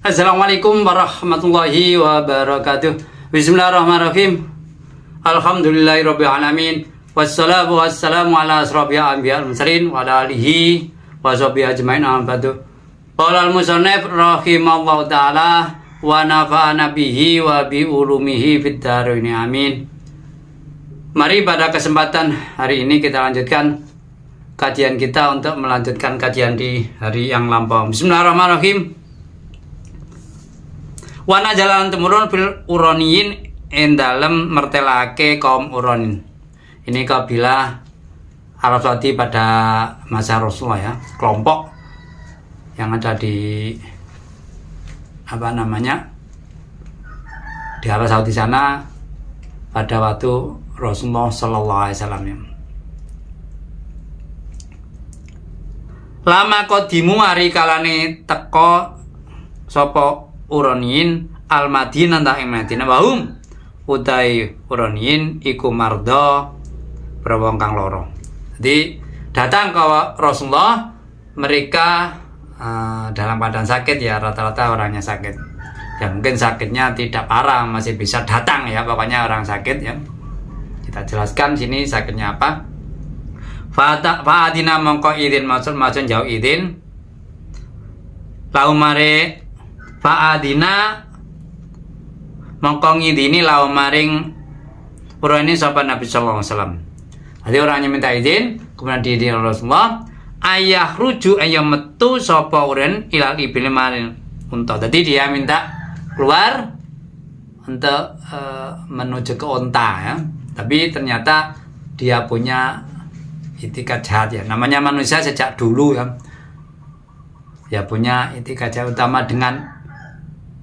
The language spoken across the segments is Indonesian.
Assalamualaikum warahmatullahi wabarakatuh. Bismillahirrahmanirrahim. Alhamdulillahirabbil alamin. Wassalamu wassalamu ala asrofil anbiya'il mursalin wa ala alihi wa sahbihi ajmain amma ba'du. Qala al-musannif rahimallahu taala wa nafa'ana bihi wa bi ulumihi fid dharain amin. Mari pada kesempatan hari ini kita lanjutkan kajian kita untuk melanjutkan kajian di hari yang lampau. Bismillahirrahmanirrahim. Wana jalan temurun fil uroniyin en dalem mertelake kaum uronin. Ini kabilah Arab Saudi pada masa Rasulullah ya, kelompok yang ada di di Arab Saudi sana pada waktu Rasulullah Sallallahu Alaihi Wasallam ya. Lama kodimu hari kalane teko sopo uroniin al Madinah ta ing Madinah wahum utai uroniin iku mardo berwong kang loro. Jadi datang ke Rasulullah mereka dalam keadaan sakit ya, rata-rata orangnya sakit. Ya mungkin sakitnya tidak parah, masih bisa datang ya, pokoknya orang sakit ya. Kita jelaskan sini sakitnya apa. Fa'adina mongko idin maksud jauh idin. Laumare fa'adina mongko ngidini laumaring pura ini sahabat Nabi Sallallahu Alaihi Wasallam. Jadi orangnya minta izin, kemudian diizin Rasulullah ayah rujuk ayam metu sapa uren ilal ibil maring unta. Jadi dia minta keluar untuk menuju ke unta ya. Tapi ternyata dia punya itikat jahat ya. Namanya manusia sejak dulu ya. Ya punya itikat jahat utama dengan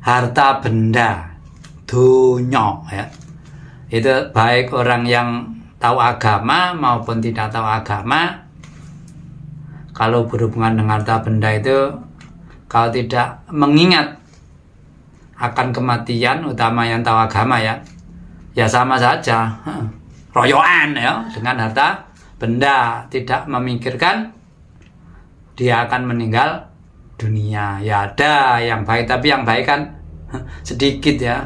harta benda dunya ya. Itu baik orang yang tahu agama maupun tidak tahu agama. Kalau berhubungan dengan harta benda itu, kalau tidak mengingat akan kematian, utama yang tahu agama ya, ya sama saja royoan ya dengan harta benda, tidak memikirkan dia akan meninggal dunia. Ya ada yang baik, tapi yang baik kan sedikit ya,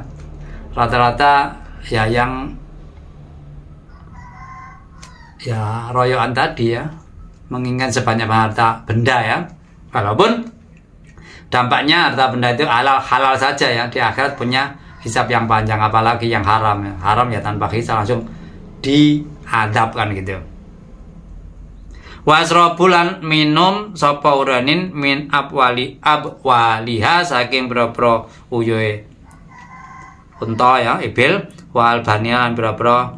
rata-rata ya yang ya royoan tadi ya, mengingat sebanyak harta benda ya, walaupun dampaknya harta benda itu halal saja ya, di akhirat punya hisab yang panjang, apalagi yang haram ya. Haram ya tanpa hisab langsung diadabkan gitu. Wasrobulan minum sapa uranin min abwaliha saking boro-boro uyuhe unta ya, ibil wal banian boro-boro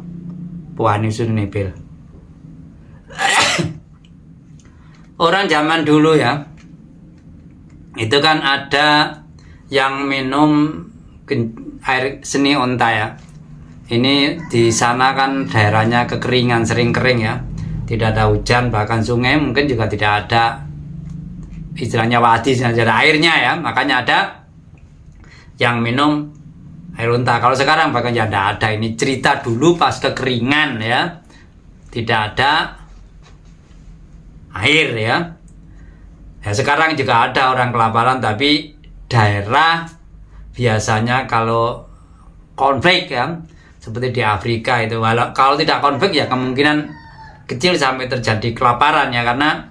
puani sun ibil. Orang zaman dulu ya, itu kan ada yang minum air seni unta ya. Ini di sana kan daerahnya kekeringan, sering kering ya, tidak ada hujan, bahkan sungai mungkin juga tidak ada istilahnya wadi, tidak ada airnya ya, makanya ada yang minum air unta. Kalau sekarang bahkan ya tidak ada. Ini cerita dulu pas kekeringan ya, tidak ada air ya. Ya sekarang juga ada orang kelaparan, tapi daerah biasanya kalau konflik ya, seperti di Afrika itu, kalau tidak konflik ya kemungkinan kecil sampai terjadi kelaparan ya, karena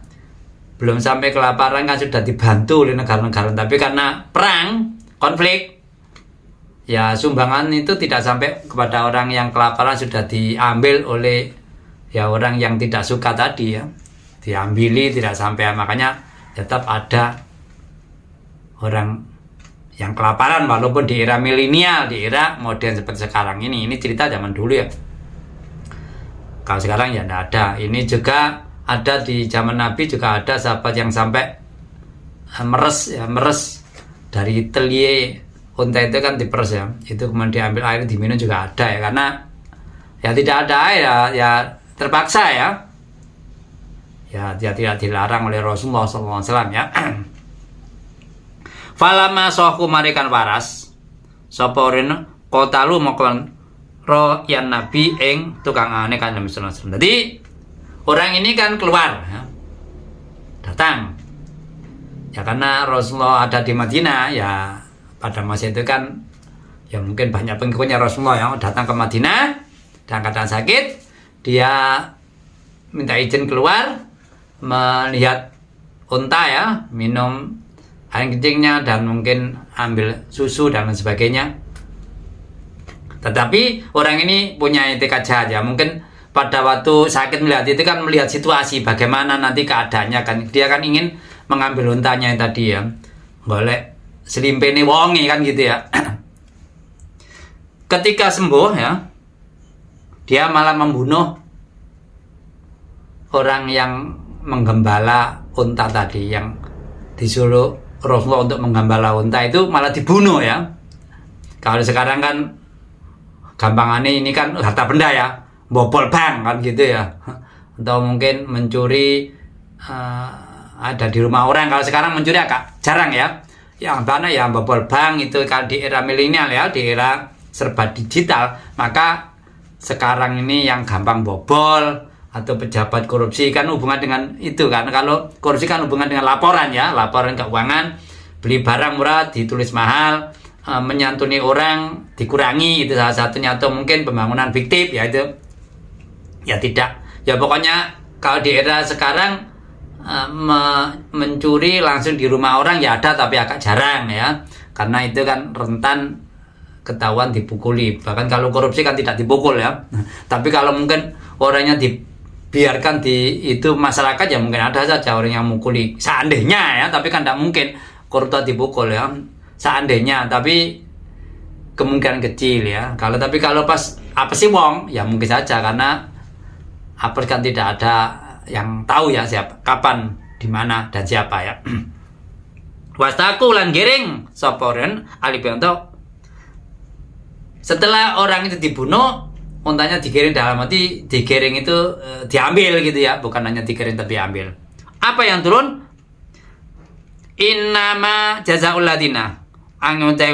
belum sampai kelaparan kan sudah dibantu oleh negara-negara. Tapi karena perang, konflik, ya sumbangan itu tidak sampai kepada orang yang kelaparan, sudah diambil oleh ya orang yang tidak suka tadi ya, diambili, tidak sampai. Makanya tetap ada orang yang kelaparan walaupun di era milenial, di era modern seperti sekarang ini. Ini cerita zaman dulu ya. Kalau sekarang ya tidak ada. Ini juga ada di zaman Nabi, juga ada sahabat yang sampai meres dari telie unta itu kan diperes ya. Itu kemudian diambil air diminum juga ada ya, karena ya tidak ada air ya terpaksa ya. Ya dia tidak dilarang oleh Rasulullah SAW ya. Falama sohku marikan waras soporin kotalu mokon ro yang Nabi ing tukang ane kan Nabi sallallahu alaihi wasallam. Jadi orang ini kan keluar ya, datang ya, karena Rasulullah ada di Madinah ya, pada masa itu kan ya mungkin banyak pengikutnya Rasulullah yang datang ke Madinah dalam keadaan sakit, dia minta izin keluar melihat unta ya, minum air kencingnya dan mungkin ambil susu dan lain sebagainya. Tetapi orang ini punya etikat jahat ya, mungkin pada waktu sakit melihat itu kan melihat situasi bagaimana nanti keadaannya kan, dia kan ingin mengambil untanya yang tadi ya, golek selimpene wonge kan gitu ya. Ketika sembuh ya, dia malah membunuh orang yang menggembala unta tadi, yang disuruh Rasulullah untuk menggembala unta itu malah dibunuh ya. Kalau sekarang kan gampangannya ini kan harta benda ya, bobol bank kan gitu ya, atau mungkin mencuri ada di rumah orang. Kalau sekarang mencuri agak jarang ya, yang mana ya bobol bank itu kalau di era milenial ya, di era serba digital, maka sekarang ini yang gampang bobol atau pejabat korupsi kan hubungan dengan itu kan. Kalau korupsi kan hubungan dengan laporan ya, laporan keuangan, beli barang murah ditulis mahal, menyantuni orang dikurangi, itu salah satunya, atau mungkin pembangunan fiktif ya, itu ya tidak ya, pokoknya kalau di era sekarang mencuri langsung di rumah orang ya ada, tapi agak jarang ya, karena itu kan rentan ketahuan dipukuli. Bahkan kalau korupsi kan tidak dipukul ya, tapi kalau mungkin orangnya dibiarkan di itu masyarakat ya mungkin ada saja orang yang mukuli, seandainya ya, tapi kan tidak mungkin koruptor dipukul ya, seandainya, tapi kemungkinan kecil ya. Tapi kalau pas apa sih wong ya mungkin saja, karena apa kan tidak ada yang tahu ya siapa, kapan, di mana dan siapa ya. Wastaku lan giring soporen alibianto. Setelah orang itu dibunuh, untanya digiring, dalam arti digiring itu diambil gitu ya, bukan hanya digiring tapi ambil. Apa yang turun? Innama jazaul ladina angutai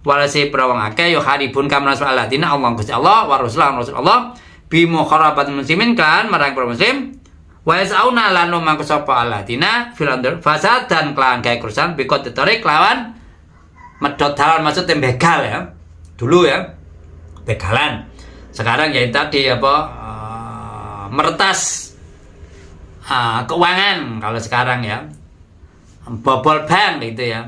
walasi prawang akeh yo haribun kamras aladina Allah Gusti Allah wa Rasulullah bi mukharabat muslimin kan marang para muslim wa yasauna lanu mangko sapa aladina filandur fasad dan kelawan gawe kerusakan bikot ditarik lawan medot dalan, maksud begal ya. Dulu ya begalan, sekarang ya tadi apa meretas keuangan kalau sekarang ya, bobol bank gitu ya.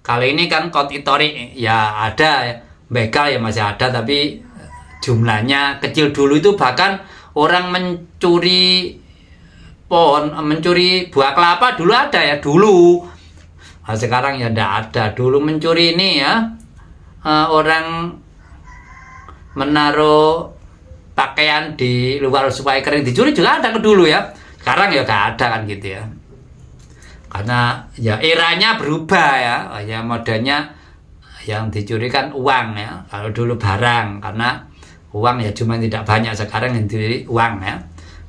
Kali ini kan kotitori ya ada ya, begal ya masih ada, tapi jumlahnya kecil. Dulu itu bahkan orang mencuri pohon, mencuri buah kelapa dulu ada ya dulu. Nah, sekarang ya tidak ada. Dulu mencuri ini ya, orang menaruh pakaian di luar supaya kering dicuri juga ada ke dulu ya. Sekarang ya gak ada kan gitu ya, karena ya eranya berubah ya, ya modanya yang dicuri kan uang ya, kalau dulu barang, karena uang ya cuma tidak banyak, sekarang yang dicuri uang ya.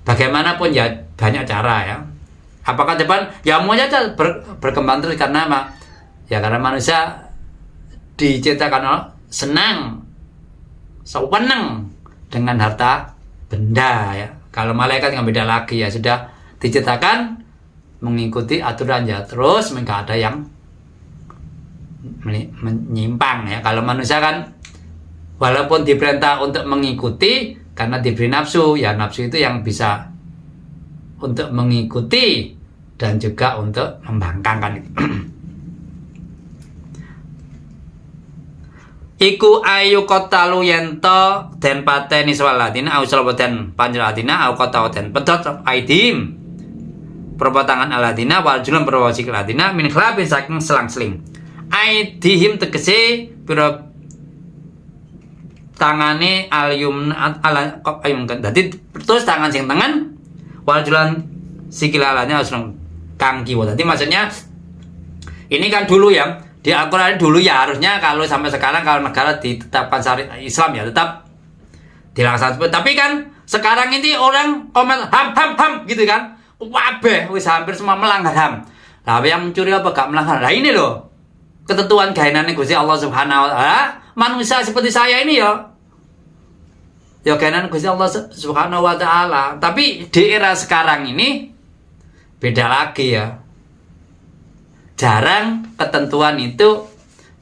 Bagaimanapun ya banyak cara ya. Apakah depan ya maunya berkembang terus, karena apa ya, karena manusia diciptakan senang, sewenang dengan harta benda ya. Kalau malaikat nggak beda lagi ya, sudah diciptakan mengikuti aturan ya, terus nggak ada yang menyimpang ya. Kalau manusia kan walaupun diperintah untuk mengikuti karena diberi nafsu ya, nafsu itu yang bisa untuk mengikuti dan juga untuk membangkangkan itu. Iku ayu kotalu yento den pateni swaladina au salabaten panjalatina au kota den pedot aidim perpotangan aladina wal julan perwasi aladina min khlabin saking selang-seling. Aidihim tegese pira tangane alyum ala ayum kan, dadi terus tangan sing tengen wal julan sikilalanya langsung kang kiwa. Dadi maksudnya ini kan dulu ya, di Al-Quran dulu ya harusnya kalau sampai sekarang kalau negara ditetapkan syariat Islam ya tetap dilaksanakan. Tapi kan sekarang ini orang komen ham gitu kan, wabeh wis hampir semua melanggar ham. Lah yang mencuri apa gak melanggar? Lah ini loh ketentuan gaenane Gusti Allah Subhanahu wa taala. Manusia seperti saya ini ya gaenan Gusti Allah Subhanahu wa taala. Tapi di era sekarang ini beda lagi ya. Jarang ketentuan itu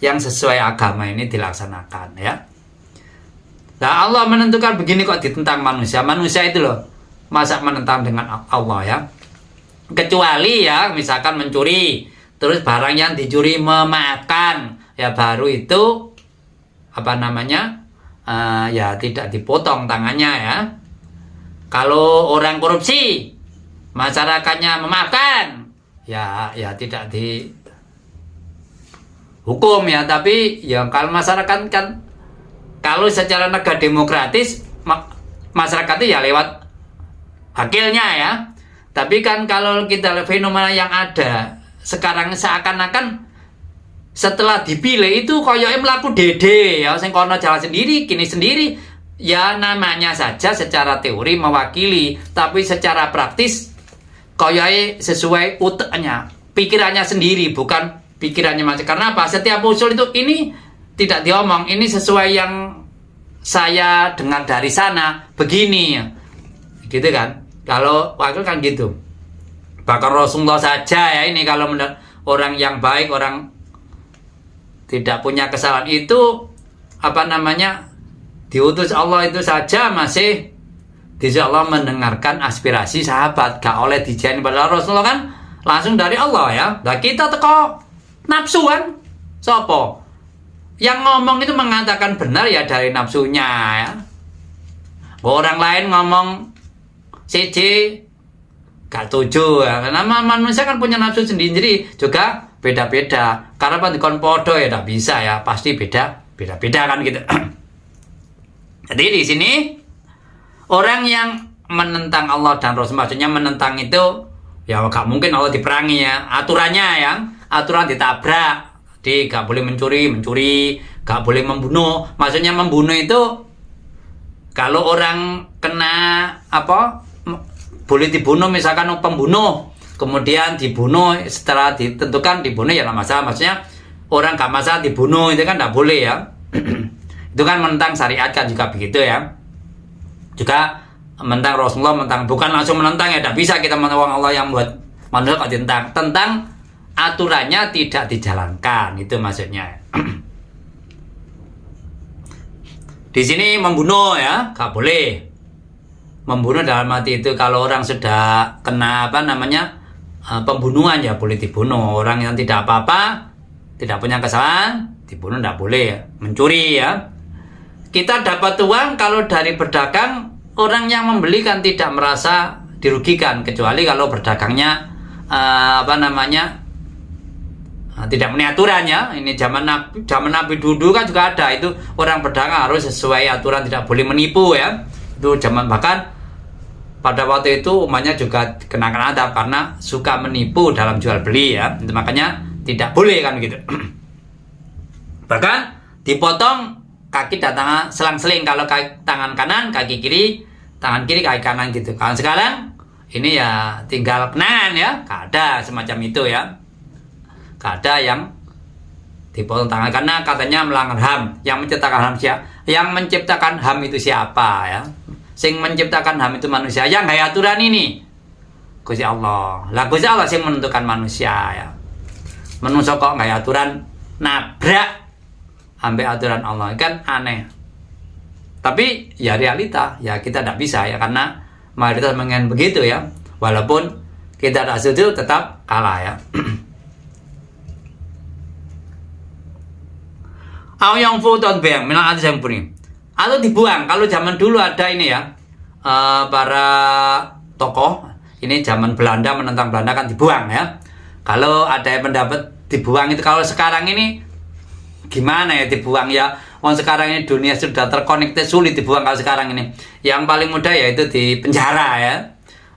yang sesuai agama ini dilaksanakan ya. Nah, Allah menentukan begini kok ditentang manusia. Manusia itu loh, masa menentang dengan Allah ya. Kecuali ya, misalkan mencuri, terus barang yang dicuri memakan, ya baru itu apa namanya? Ya tidak dipotong tangannya ya. Kalau orang korupsi, masyarakatnya memakan, ya tidak dihukum ya. Tapi ya kalau masyarakat kan, kalau secara negara demokratis, masyarakat itu ya lewat wakilnya ya. Tapi kan kalau kita lihat fenomena yang ada sekarang seakan-akan setelah dipilih itu koyoknya melaku dede ya, sing kono jalan sendiri, kini sendiri. Ya namanya saja secara teori mewakili, tapi secara praktis koyoknya sesuai uteknya, pikirannya sendiri, bukan pikirannya macam. Karena apa? Setiap usul itu ini tidak diomong, ini sesuai yang saya dengar dari sana, begini gitu kan. Kalau wakil kan gitu. Bahkan Rasulullah saja ya, ini kalau orang yang baik, orang tidak punya kesalahan itu apa namanya, diutus Allah itu saja masih insya Allah mendengarkan aspirasi sahabat, gak oleh dijani. Padahal Rasulullah kan langsung dari Allah ya. Nah kita teko nafsuan sopo yang ngomong itu mengatakan benar ya dari nafsunya ya. Orang lain ngomong CJ gak setuju ya. Karena manusia kan punya nafsu sendiri juga beda-beda. Karena kan dikon podo ya tidak bisa ya, pasti beda-beda kan gitu. Jadi di sini orang yang menentang Allah dan Rasul, maksudnya menentang itu ya gak mungkin Allah diperangi ya. Aturannya ya, aturan ditabrak. Jadi gak boleh mencuri, gak boleh membunuh. Maksudnya membunuh itu kalau orang kena apa, boleh dibunuh, misalkan pembunuh, kemudian dibunuh setelah ditentukan dibunuh ya tidak masalah. Maksudnya orang gak masalah dibunuh itu kan tidak boleh ya. Itu kan menentang syariat kan juga begitu ya. Juga menentang Rasulullah, bukan langsung menentang ya, tidak bisa kita menentang Allah yang buat manusia kok tentang aturannya tidak dijalankan, itu maksudnya. Di sini membunuh ya, gak boleh. Membunuh dalam arti itu kalau orang sudah kena apa namanya pembunuhan ya boleh dibunuh. Orang yang tidak apa-apa, tidak punya kesalahan, dibunuh tidak boleh. Mencuri ya, kita dapat uang kalau dari berdagang, orang yang membeli kan tidak merasa dirugikan, kecuali kalau berdagangnya apa namanya tidak memenuhi aturan ya. Ini zaman Nabi dulu kan juga ada itu, orang berdagang harus sesuai aturan, tidak boleh menipu ya. Itu zaman, bahkan pada waktu itu umatnya juga kenakan adab karena suka menipu dalam jual beli ya. Itu makanya tidak boleh kan gitu. Bahkan dipotong kaki dan tangan selang-seling, kalau tangan kanan kaki kiri, tangan kiri kaki kanan gitu. Kalau sekarang ini ya tinggal kenangan ya, gak ada semacam itu ya. Gak ada yang dipotong tangan karena katanya melanggar HAM. Yang menciptakan HAM siapa? Yang menciptakan HAM itu siapa ya? Sing menciptakan HAM itu manusia. Yang gaya aturan ini Gusti Allah. Lah Gusti Allah sing menentukan manusia ya. Manusia kok gaya aturan nabrak ambil aturan Allah, kan aneh. Tapi ya realita ya, kita tidak bisa ya, karena mayoritas mengen begitu ya. Walaupun kita tidak setuju tetap kalah ya. Au yang foton beng minal atas yang puni, atau dibuang. Kalau zaman dulu ada ini ya, para tokoh ini zaman Belanda menentang Belanda kan dibuang ya. Kalau ada yang pendapat dibuang itu, kalau sekarang ini gimana ya dibuang ya? Wong sekarang ini dunia sudah terkonektif, sulit dibuang kalau sekarang ini. Yang paling mudah yaitu di penjara ya.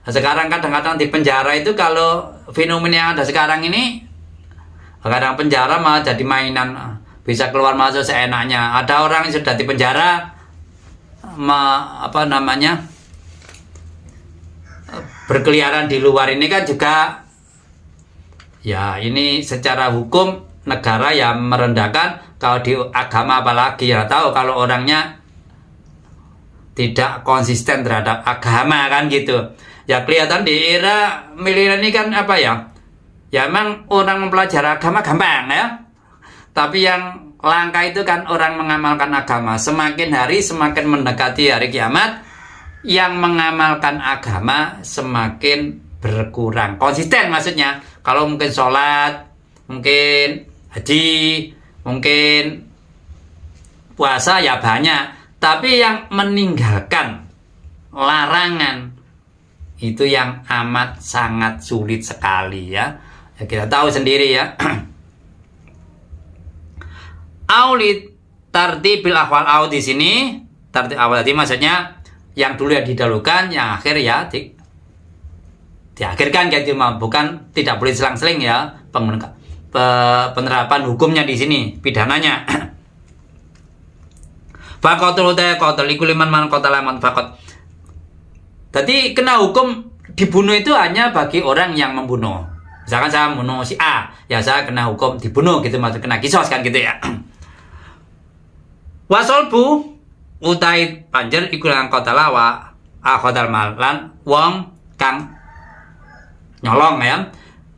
Sekarang kadang-kadang di penjara itu, kalau fenomena yang ada sekarang ini, kadang penjara malah jadi mainan, bisa keluar masuk seenaknya. Ada orang yang sudah di penjara apa namanya berkeliaran di luar, ini kan juga ya, ini secara hukum negara yang merendahkan. Kalau di agama apalagi ya, tahu kalau orangnya tidak konsisten terhadap agama kan gitu ya. Kelihatan di era milenial ini kan apa ya, ya emang orang mempelajari agama gampang ya, Tapi yang langka itu kan orang mengamalkan agama. Semakin hari semakin mendekati hari kiamat, yang mengamalkan agama semakin berkurang. Konsisten maksudnya. Kalau mungkin sholat, mungkin haji, mungkin puasa ya banyak. Tapi yang meninggalkan larangan itu yang amat sangat sulit sekali ya. Kita tahu sendiri ya. Aulit tartibil ahwal au di sini, tartib awal tadi maksudnya yang dulu ya didahulukan, yang akhir ya diakhirkan gitu, bukan tidak boleh selang-seling ya penerapan hukumnya di sini, pidananya. Faqatul qatl ikuliman man qatala man faqat. Jadi kena hukum dibunuh itu hanya bagi orang yang membunuh. Misalkan saya membunuh si A, ya saya kena hukum dibunuh gitu, maksud kena kisos kan gitu ya. Wasolbu utai panjer ikulang qatala wa akhodal malan wong kang nyolong ya.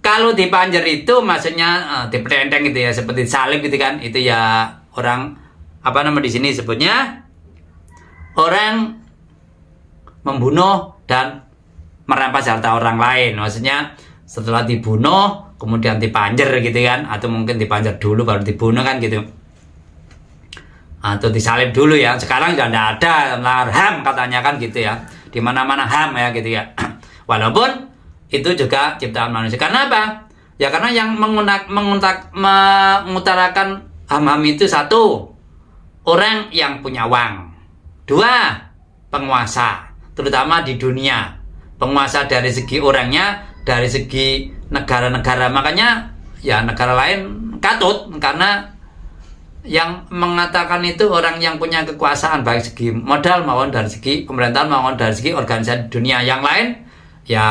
Kalau dipanjer itu maksudnya dipetenteng gitu ya, seperti salib gitu kan, itu ya orang apa nama di sini sebutnya orang membunuh dan merampas harta orang lain. Maksudnya setelah dibunuh kemudian dipanjer gitu kan, atau mungkin dipanjer dulu baru dibunuh kan gitu, atau disalib dulu ya. Sekarang sudah tidak ada ham katanya kan gitu ya, di mana-mana ham ya gitu ya. Walaupun itu juga ciptaan manusia. Karena apa? Ya karena yang mengutarakan ham-ham itu satu, orang yang punya uang. Dua, penguasa, terutama di dunia. Penguasa dari segi orangnya, dari segi negara-negara. Makanya ya negara lain katut, karena yang mengatakan itu orang yang punya kekuasaan baik segi modal maupun dari segi pemerintahan maupun dari segi organisasi dunia. Yang lain ya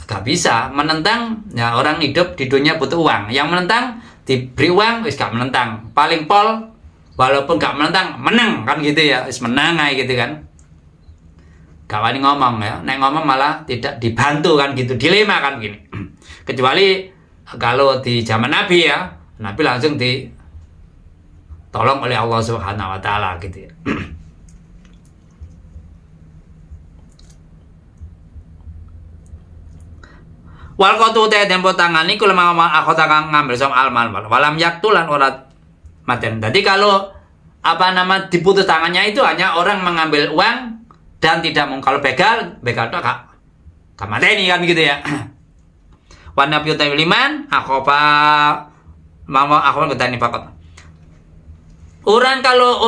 gak bisa menentang. Ya orang hidup di dunia butuh uang. Yang menentang diberi uang wis gak menentang. Paling pol walaupun gak menentang menang kan gitu ya, wis menang aja gitu kan. Gak wani ngomong ya, nek ngomong malah tidak dibantu kan gitu, dilema kan gini. Kecuali kalau di zaman Nabi ya, Nabi langsung ditolong oleh Allah Subhanahu wa taala gitu ya. Wal qatu te tempo tangani kula akhota kang ngambil som alman walam yaktulan ora maten. Jadi kalau apa nama diputus tangannya itu hanya orang mengambil uang dan tidak mau. Kalau begal itu gak mateni kan gitu ya. Wa nabiyu liman akhofa mama akhwan ketani fakot. Orang kalau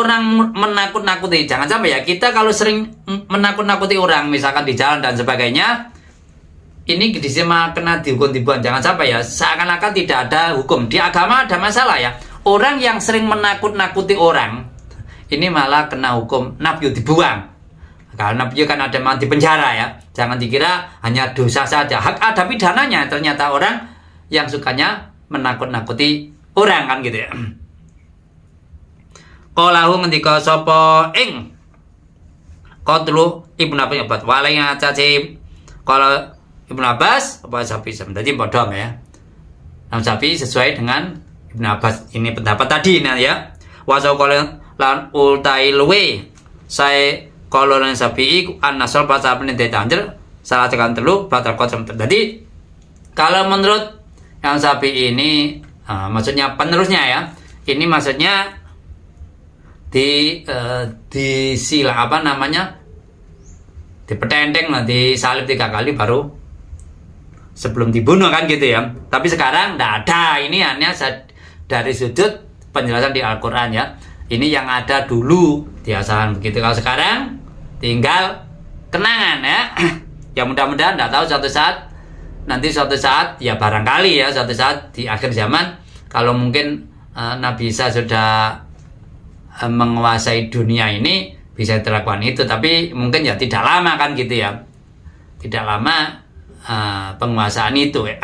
menakut-nakuti, jangan sampai ya kita kalau sering menakut-nakuti orang misalkan di jalan dan sebagainya, ini disema kena dihukum dibuang. Jangan sampai ya seakan-akan tidak ada hukum. Di agama ada masalah ya. Orang yang sering menakut-nakuti orang ini malah kena hukum nafyu dibuang. Karena nafyu kan ada mati penjara ya. Jangan dikira hanya dosa saja. Hak ada pidananya. Ternyata orang yang sukanya menakut-nakuti orang kan gitu ya. Qalahu ngendika sapa ing qatlu Ibnu Abbas walai ngacaci kalau Ibnu Abbas apa Syafi'i jadi bodong ya. Nah, Syafi'i sesuai dengan Ibnu Abbas ini pendapat tadi nah ya. Wasau lan ultai luwe saya kalau lan Syafi'i an-nasr pasal penelitian tanjer salah tekan telu batal qasam. Jadi kalau menurut yang Syafi'i ini maksudnya penerusnya ya. Ini maksudnya di sila apa namanya dipetenteng nanti salib 3 kali baru sebelum dibunuh kan gitu ya. Tapi sekarang tidak ada. Ini hanya dari sudut penjelasan di Al-Quran ya. Ini yang ada dulu di asalan begitu. Kalau sekarang tinggal kenangan ya. Ya mudah-mudahan tidak tahu suatu saat ya barangkali ya suatu saat di akhir zaman kalau mungkin Nabi Isa sudah menguasai dunia ini bisa dilakukan itu, tapi mungkin ya tidak lama kan gitu ya, tidak lama penguasaan itu ya.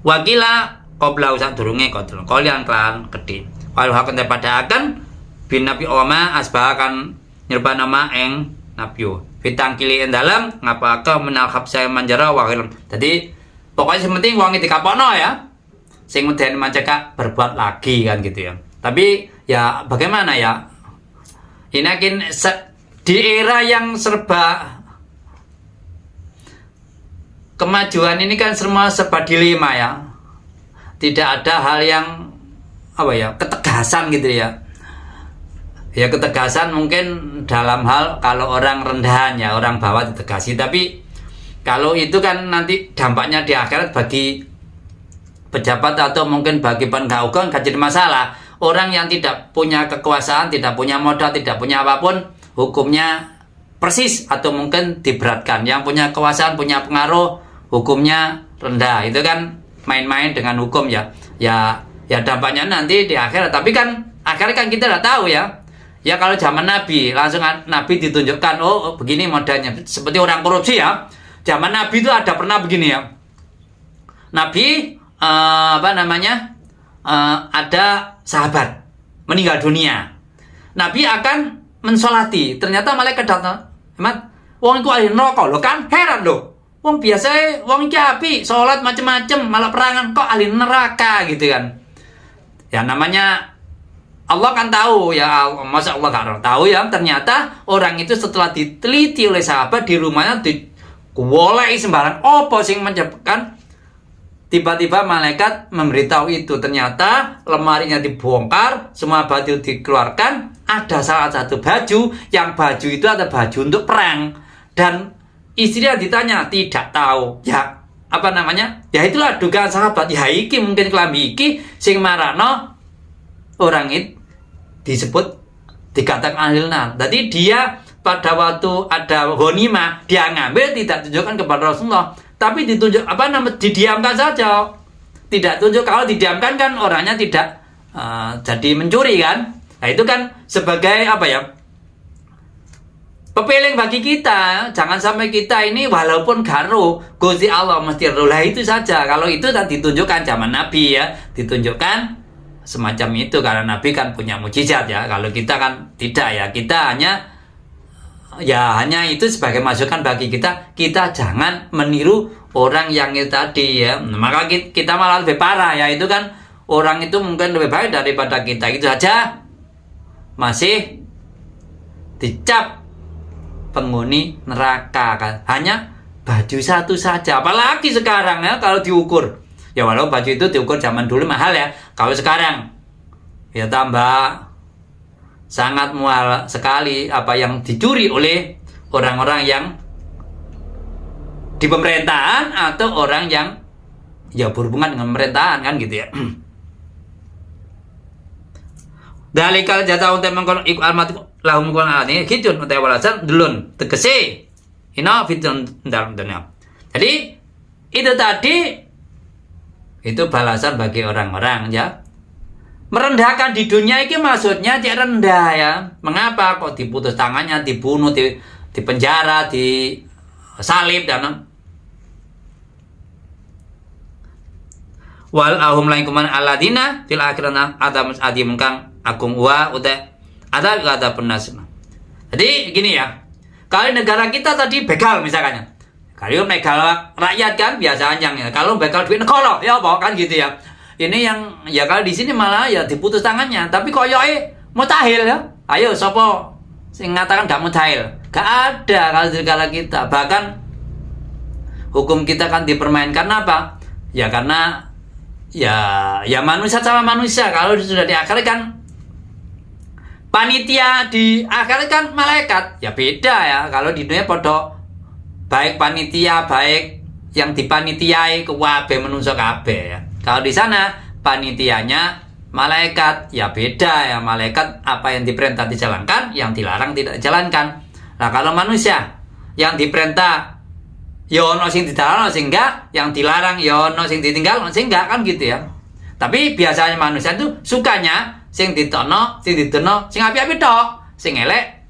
Wakila qabla usak durunge qatl kalian kelan kedhi walau hakun pada akan bin nabi oma asbahakan nyerba nama eng nabiu fitangkili dalam ngapa menal habsa manjara wakil. Jadi pokoknya sementing wong dikapokno ya. sing medeni mencegah berbuat lagi kan gitu ya. Tapi ya bagaimana ya? Ini akan di era yang serba kemajuan ini kan semua serba dilema ya. Tidak ada hal yang apa ya, ketegasan gitu ya. Ya ketegasan mungkin dalam hal kalau orang rendahan ya, orang bawah ditegasi, tapi kalau itu kan nanti dampaknya di akhirat bagi pejabat atau mungkin bagi penegak hukum kan jadi masalah. Orang yang tidak punya kekuasaan, tidak punya modal, tidak punya apapun, hukumnya persis atau mungkin diberatkan. Yang punya kekuasaan, punya pengaruh, hukumnya rendah. Itu kan main-main dengan hukum ya. Ya dampaknya nanti di akhirat. Tapi kan akhirnya kan kita tidak tahu ya. Ya kalau zaman Nabi, langsung Nabi ditunjukkan, oh begini modelnya. Seperti orang korupsi ya. Zaman Nabi itu ada pernah begini ya. Nabi, ada sahabat meninggal dunia. Nabi akan mensolati. Ternyata malaikat datang. Wong iku ahli neraka lho kan? Heran lho. Wong biasa wong iki api, sholat macem-macem, malah perangan kok ahli neraka gitu kan. Ya namanya Allah kan tahu ya, masa Allah gak tahu ya, ternyata orang itu setelah diteliti oleh sahabat di rumahnya dikuolei sembarang apa sing menyebabkan tiba-tiba malaikat memberitahu itu, ternyata lemarinya dibongkar, semua baju dikeluarkan, ada salah satu baju, yang baju itu ada baju untuk perang, dan istrinya ditanya tidak tahu ya ya itulah dugaan sahabat ya, iki mungkin kelambi iki sing marano orang itu disebut dikatakan ahli nar. Jadi dia pada waktu ada ghanimah dia ngambil, tidak tunjukkan kepada Rasulullah, tapi ditunjuk didiamkan saja, tidak tunjuk. Kalau didiamkan kan orangnya tidak jadi mencuri kan. Nah itu kan sebagai pepeling bagi kita, jangan sampai kita ini walaupun garu Gusti Allah mesti lah itu saja. Kalau itu tadi ditunjukkan zaman Nabi ya, ditunjukkan semacam itu karena Nabi kan punya mukjizat ya. Kalau kita kan tidak ya, kita hanya itu sebagai masukan bagi kita. Kita jangan meniru orang yang itu tadi ya. Maka kita malah lebih parah ya, itu kan orang itu mungkin lebih baik daripada kita, itu saja masih dicap penghuni neraka kan, hanya baju satu saja. Apalagi sekarang ya kalau diukur ya, walau baju itu diukur zaman dulu mahal ya, kalau sekarang ya tambah sangat mahal sekali apa yang dicuri oleh orang-orang yang di pemerintahan atau orang yang ya berhubungan dengan pemerintahan kan gitu ya. Dalikal jasa untuk mengkono iku almat lahum kono ini kitun utai walasan delun tegese ina fitun dalam dunia. Jadi itu tadi itu balasan bagi orang-orang ya. Merendahkan di dunia ini maksudnya dia rendah ya. Mengapa kok diputus tangannya, dibunuh, di penjara, disalib dan wal ahum lain kuman aladina fil akhirana adamus adim kang agung wa uta ada penasib. Jadi gini ya, kalau negara kita tadi begal misalnya, kalau begal rakyat kan biasanya ya, kalau begal duit negara ya apa kan gitu ya. Ini yang ya kalau di sini malah ya diputus tangannya, tapi koyoke mutahil ya. Ayo sopo sing ngatakan gak mutahil? Gak ada kalau di negara kita. Bahkan hukum kita kan dipermainkan apa? Ya karena ya manusia sama manusia. Kalau sudah diakhirat kan panitia, di akhirat kan malaikat. Ya beda ya. Kalau di dunia podo baik panitia, baik yang dipanitiai kuwabe menungso kabeh ya. Kalau di sana panitianya malaikat, ya beda ya. Malaikat apa yang diperintah dijalankan, yang dilarang tidak dijalankan. Nah kalau manusia yang diperintah ya ono sing dilarang, sing enggak, yang dilarang ya ono sing ditinggal, sing enggak kan gitu ya. Tapi biasanya manusia itu sukanya sing ditono, sing didono, sing api-api tok, sing elek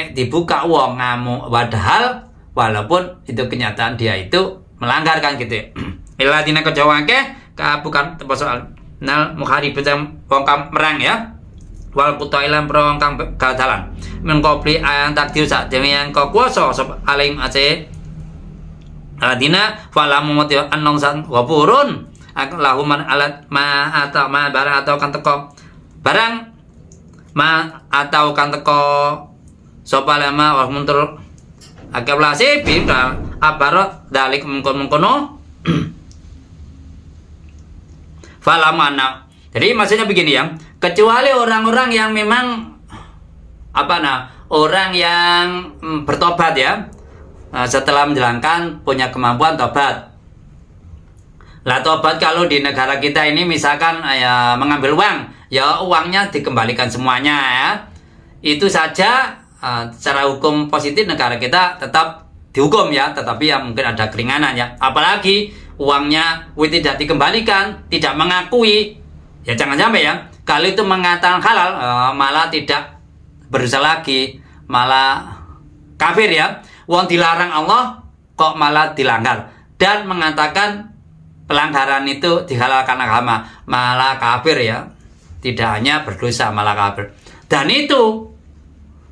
nek dibuka wong ngamuk, padahal walaupun itu kenyataan dia itu melanggar kan gitu ya. Iladina kejawake bukan soal nal mukhari becam wong kang merang ya. Wal puta ilan pro wong kang gadalan. Mengkopli ayang takdir sak dene yang kuwasa alim ace. Aladina falamu mati annong san wapurun lahu man alat ma atau ma barang atau kan teko barang ma atau kan teko sapa lama wa muntur akablase bi abaro dalik mengkono falamana. Jadi maksudnya begini ya, kecuali orang-orang yang memang orang yang bertobat ya, setelah menjalankan punya kemampuan tobat. Lah tobat kalau di negara kita ini misalkan ya mengambil uang, ya uangnya dikembalikan semuanya ya. Itu saja secara hukum positif negara kita tetap dihukum ya, tetapi ya mungkin ada keringanan ya. Apalagi uangnya tidak dikembalikan, tidak mengakui, ya jangan sampai ya. Kalau itu mengatakan halal, malah tidak berusaha lagi, malah kafir ya. Uang dilarang Allah kok malah dilanggar dan mengatakan pelanggaran itu dihalalkan agama, malah kafir ya. Tidak hanya berdosa, malah kafir. Dan itu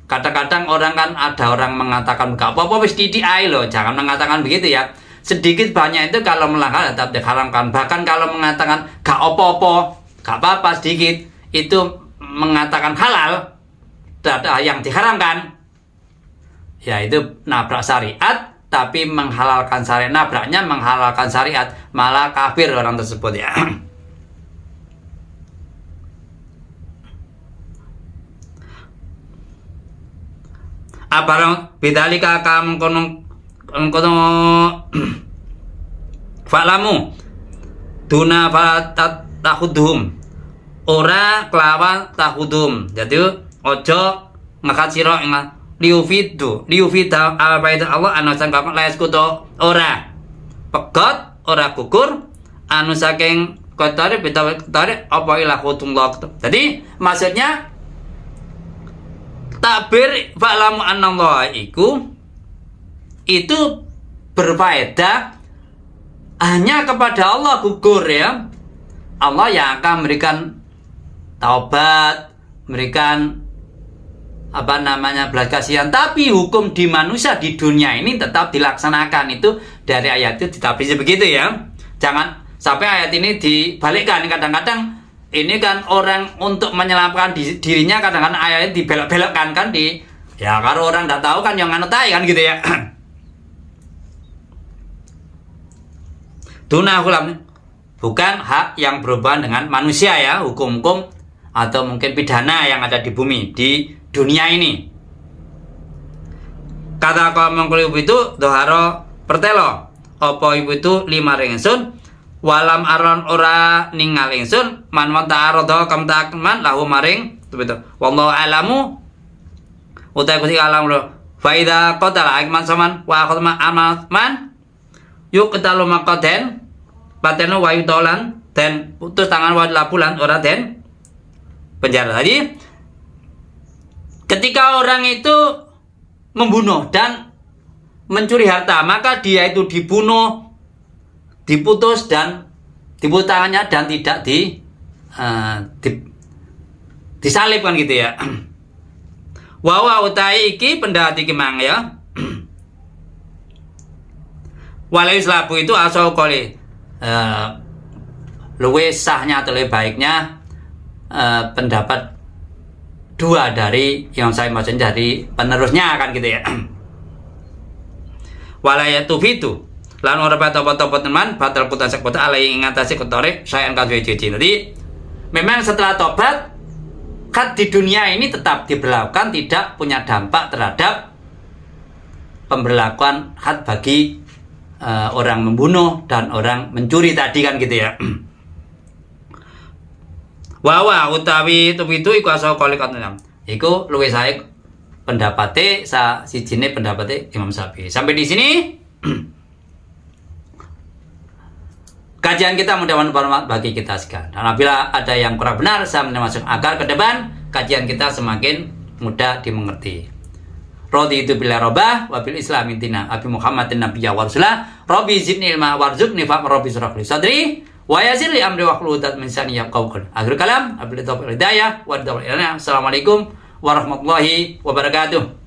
kadang-kadang orang kan ada orang mengatakan gak apa-apa wis didik ae loh, jangan mengatakan begitu ya. Sedikit banyak itu kalau melanggar tetap diharamkan. Bahkan kalau mengatakan gak apa-apa, gak apa-apa sedikit, itu mengatakan halal yang diharamkan, ya itu nabrak syariat. Tapi menghalalkan syariat, nabraknya menghalalkan syariat, malah kafir orang tersebut ya. Abarang bidalika kam kono fa'lamu duna takhudhum ora kelawan takhudhum. Jadi ojo ngakat sira ing liufida apa itu Allah anu sangka laes kuto ora pegot ora gugur anu saking kotare bitare apa ilah kutullah. Jadi maksudnya takbir fa'lamu anallah itu berfaedah hanya kepada Allah gugur ya. Allah yang akan memberikan taubat, memberikan belas kasihan. Tapi hukum di manusia di dunia ini tetap dilaksanakan. Itu dari ayat itu ditafsir begitu ya. Jangan sampai ayat ini dibalikkan. Kadang-kadang ini kan orang untuk menyelamatkan dirinya, kadang-kadang ayatnya dibelok-belokkan kan ya kalau orang tidak tahu kan yang nganutai kan gitu ya. Duna hukum bukan hak yang berhubungan dengan manusia ya, hukum-hukum atau mungkin pidana yang ada di bumi di dunia ini. Kata kau mengkulibu itu doharo pertelo apa ibu itu 5 ringsun walam aron ora ningal ingsun man ta'arada kam ta'man lahu maring betul wallahu alamu utai kusi alam lo faida qatala akman saman wa khatma aman yuk ketalu maqaden pateno wayu tolan dan putus tangan wa lapulan ora den penjara. Tadi ketika orang itu membunuh dan mencuri harta, maka dia itu dibunuh, diputus dan diputus tangannya dan tidak disalib kan gitu ya. Wawa utai iki pendati kimang ya. Walau islabu itu asal kali luwe sahnya atau lebih baiknya pendapat dua dari yang saya maksud dari penerusnya kan gitu ya. Walayatu fitu lan ora patop-patop teman batal putan sekota alai ingatasi kotore saya angkat WCC. Jadi memang setelah tobat kan di dunia ini tetap diberlakukan, tidak punya dampak terhadap pemberlakuan had bagi orang membunuh dan orang mencuri tadi kan gitu ya. Wawa utawi itu iku asal kolik kantenam iku luwih sae pendapate sijine pendapate Imam Syafi'i. Sampai di sini kajian kita mudah-mudahan bermanfaat bagi kita sekalian. Dan apabila ada yang kurang benar, saya memasuk agar ke depan kajian kita semakin mudah dimengerti. Rodi itu bila robah, wabil Islam intina, Abi Muhammadin Nabiyya wa Rasulah, Robi zidni ilma warzuqni fa Robi surafli sadri, wa yazir li amri wa khludat min sani yaqawqan. Akhir kalam, abil taufiq hidayah, wa Assalamualaikum warahmatullahi wabarakatuh.